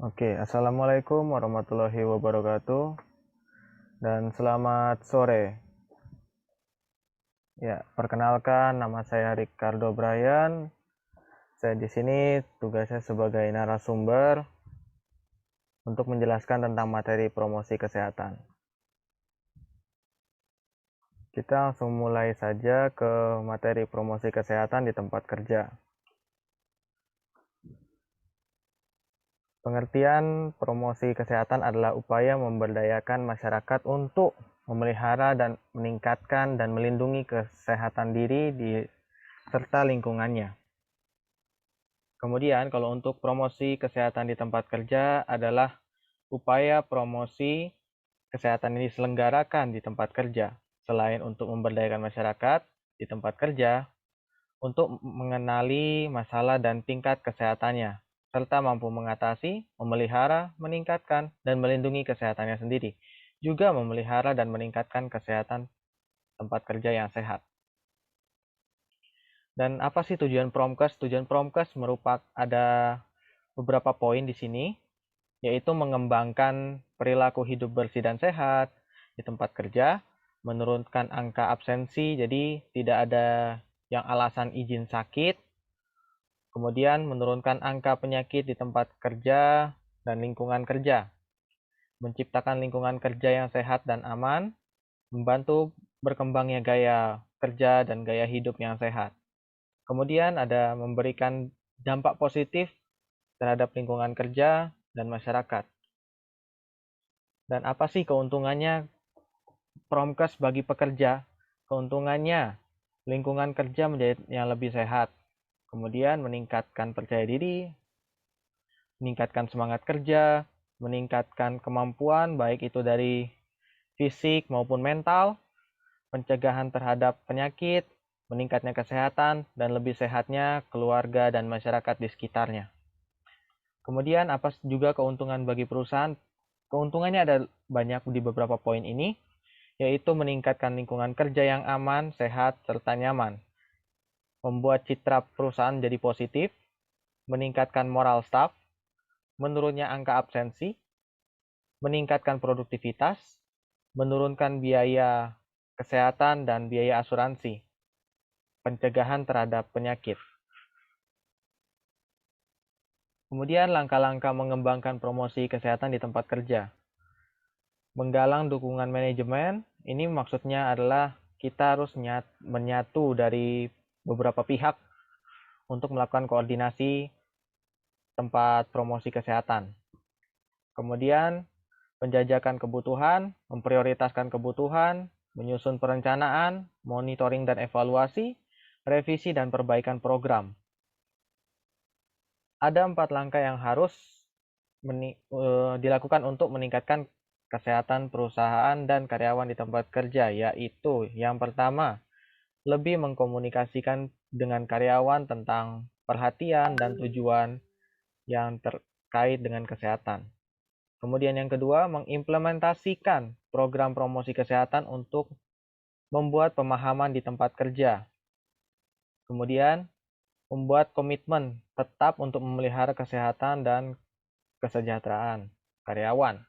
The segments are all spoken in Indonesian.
Oke, Assalamualaikum warahmatullahi wabarakatuh dan selamat sore. Ya, perkenalkan nama saya Ricardo Brian. Saya di sini tugasnya sebagai narasumber untuk menjelaskan tentang materi promosi kesehatan. Kita langsung mulai saja ke materi promosi kesehatan di tempat kerja. Pengertian promosi kesehatan adalah upaya memberdayakan masyarakat untuk memelihara dan meningkatkan dan melindungi kesehatan diri serta lingkungannya. Kemudian kalau untuk promosi kesehatan di tempat kerja adalah upaya promosi kesehatan ini diselenggarakan di tempat kerja. Selain untuk memberdayakan masyarakat di tempat kerja, untuk mengenali masalah dan tingkat kesehatannya, serta mampu mengatasi, memelihara, meningkatkan, dan melindungi kesehatannya sendiri. Juga memelihara dan meningkatkan kesehatan tempat kerja yang sehat. Dan apa sih tujuan Promkes? Tujuan Promkes merupakan ada beberapa poin di sini, yaitu mengembangkan perilaku hidup bersih dan sehat di tempat kerja, menurunkan angka absensi, jadi tidak ada yang alasan izin sakit, kemudian menurunkan angka penyakit di tempat kerja dan lingkungan kerja, menciptakan lingkungan kerja yang sehat dan aman, membantu berkembangnya gaya kerja dan gaya hidup yang sehat. Kemudian ada memberikan dampak positif terhadap lingkungan kerja dan masyarakat. Dan apa sih keuntungannya Promkes bagi pekerja? Keuntungannya, lingkungan kerja menjadi yang lebih sehat. Kemudian meningkatkan percaya diri, meningkatkan semangat kerja, meningkatkan kemampuan baik itu dari fisik maupun mental, pencegahan terhadap penyakit, meningkatnya kesehatan, dan lebih sehatnya keluarga dan masyarakat di sekitarnya. Kemudian apa juga keuntungan bagi perusahaan? Keuntungannya ada banyak di beberapa poin ini, yaitu meningkatkan lingkungan kerja yang aman, sehat, serta nyaman, membuat citra perusahaan jadi positif, meningkatkan moral staff, menurunnya angka absensi, meningkatkan produktivitas, menurunkan biaya kesehatan dan biaya asuransi, pencegahan terhadap penyakit. Kemudian langkah-langkah mengembangkan promosi kesehatan di tempat kerja. Menggalang dukungan manajemen, ini maksudnya adalah kita harus menyatu dari beberapa pihak untuk melakukan koordinasi tempat promosi kesehatan. Kemudian penjajakan kebutuhan, memprioritaskan kebutuhan, menyusun perencanaan, monitoring dan evaluasi, revisi dan perbaikan program. Ada 4 langkah yang harus dilakukan untuk meningkatkan kesehatan perusahaan dan karyawan di tempat kerja, yaitu yang pertama, lebih mengkomunikasikan dengan karyawan tentang perhatian dan tujuan yang terkait dengan kesehatan. Kemudian yang kedua, mengimplementasikan program promosi kesehatan untuk membuat pemahaman di tempat kerja. Kemudian, membuat komitmen tetap untuk memelihara kesehatan dan kesejahteraan karyawan.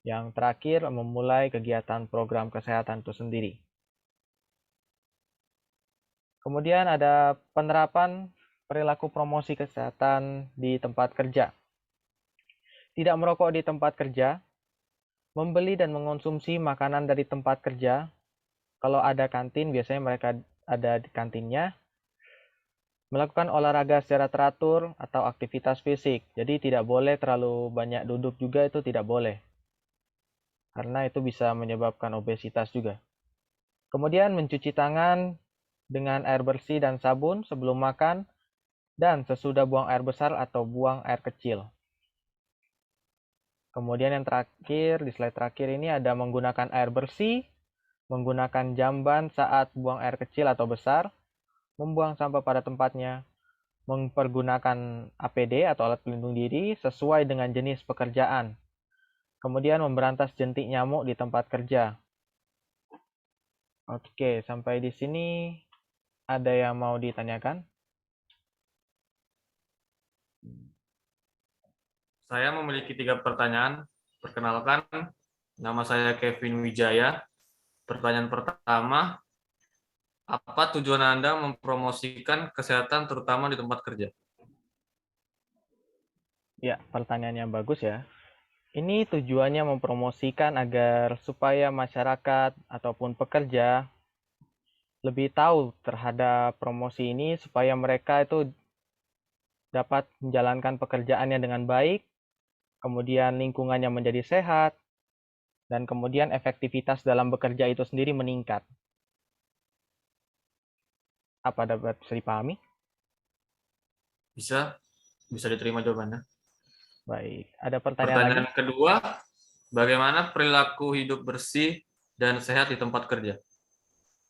Yang terakhir, memulai kegiatan program kesehatan itu sendiri. Kemudian ada penerapan perilaku promosi kesehatan di tempat kerja. Tidak merokok di tempat kerja, membeli dan mengonsumsi makanan dari tempat kerja. Kalau ada kantin, biasanya mereka ada di kantinnya. Melakukan olahraga secara teratur atau aktivitas fisik. Jadi tidak boleh terlalu banyak duduk juga, itu tidak boleh. Karena itu bisa menyebabkan obesitas juga. Kemudian mencuci tangan dengan air bersih dan sabun sebelum makan dan sesudah buang air besar atau buang air kecil. Kemudian yang terakhir, di slide terakhir ini ada menggunakan air bersih, menggunakan jamban saat buang air kecil atau besar, membuang sampah pada tempatnya, mempergunakan APD atau alat pelindung diri sesuai dengan jenis pekerjaan. Kemudian memberantas jentik nyamuk di tempat kerja. Oke, sampai di sini ada yang mau ditanyakan? Saya memiliki 3 pertanyaan. Perkenalkan, nama saya Kevin Wijaya. Pertanyaan pertama, apa tujuan Anda mempromosikan kesehatan terutama di tempat kerja? Ya, pertanyaan yang bagus ya. Ini tujuannya mempromosikan agar supaya masyarakat ataupun pekerja lebih tahu terhadap promosi ini supaya mereka itu dapat menjalankan pekerjaannya dengan baik, kemudian lingkungannya menjadi sehat, dan kemudian efektivitas dalam bekerja itu sendiri meningkat. Apa dapat bisa dipahami? Bisa, bisa diterima jawabannya. Baik, ada pertanyaan lagi? Pertanyaan kedua, bagaimana perilaku hidup bersih dan sehat di tempat kerja?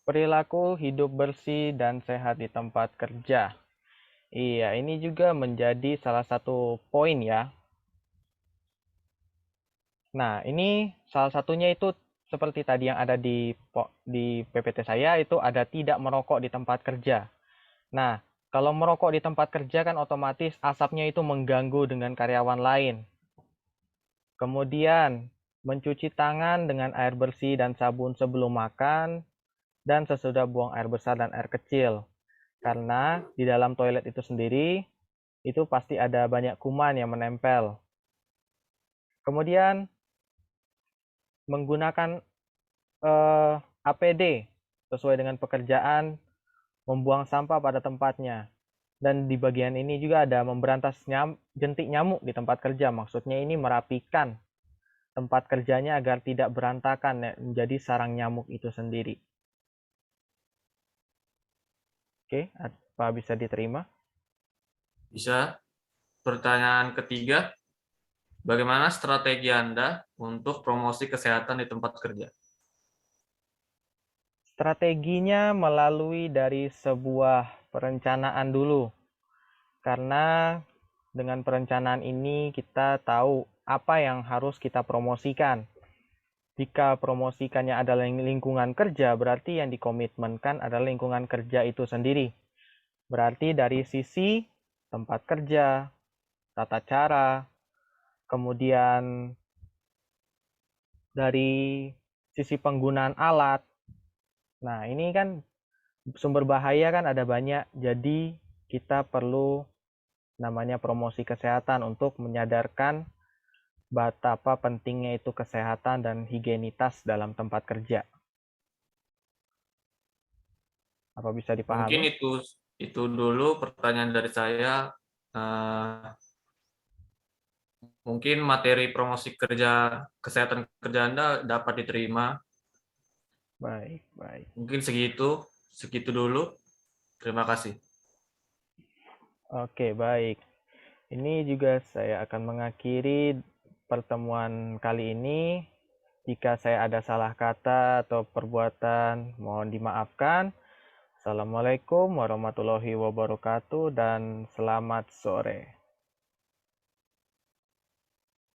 Perilaku hidup bersih dan sehat di tempat kerja. Iya, ini juga menjadi salah satu poin ya. Nah, ini salah satunya itu seperti tadi yang ada di PPT saya itu ada tidak merokok di tempat kerja. Nah, kalau merokok di tempat kerja kan otomatis asapnya itu mengganggu dengan karyawan lain. Kemudian, mencuci tangan dengan air bersih dan sabun sebelum makan dan sesudah buang air besar dan air kecil. Karena di dalam toilet itu sendiri itu pasti ada banyak kuman yang menempel. Kemudian menggunakan APD sesuai dengan pekerjaan, membuang sampah pada tempatnya. Dan di bagian ini juga ada memberantas jentik nyamuk di tempat kerja. Maksudnya ini merapikan tempat kerjanya agar tidak berantakan ya, menjadi sarang nyamuk itu sendiri. Oke, apa bisa diterima? Bisa. Pertanyaan ketiga, bagaimana strategi Anda untuk promosi kesehatan di tempat kerja? Strateginya melalui dari sebuah perencanaan dulu. Karena dengan perencanaan ini kita tahu apa yang harus kita promosikan. Jika promosikannya adalah lingkungan kerja, berarti yang dikomitmenkan adalah lingkungan kerja itu sendiri. Berarti dari sisi tempat kerja, tata cara, kemudian dari sisi penggunaan alat. Nah, ini kan sumber bahaya kan ada banyak, jadi kita perlu namanya promosi kesehatan untuk menyadarkan betapa pentingnya itu kesehatan dan higienitas dalam tempat kerja. Apa bisa Mungkin dipahami? itu dulu pertanyaan dari saya. Eh, Mungkin materi promosi kerja kesehatan kerja Anda dapat diterima. Baik, baik. Mungkin segitu dulu. Terima kasih. Oke, baik. Ini juga saya akan mengakhiri pertemuan kali ini. Jika saya ada salah kata atau perbuatan, mohon dimaafkan. Assalamualaikum warahmatullahi wabarakatuh dan selamat sore.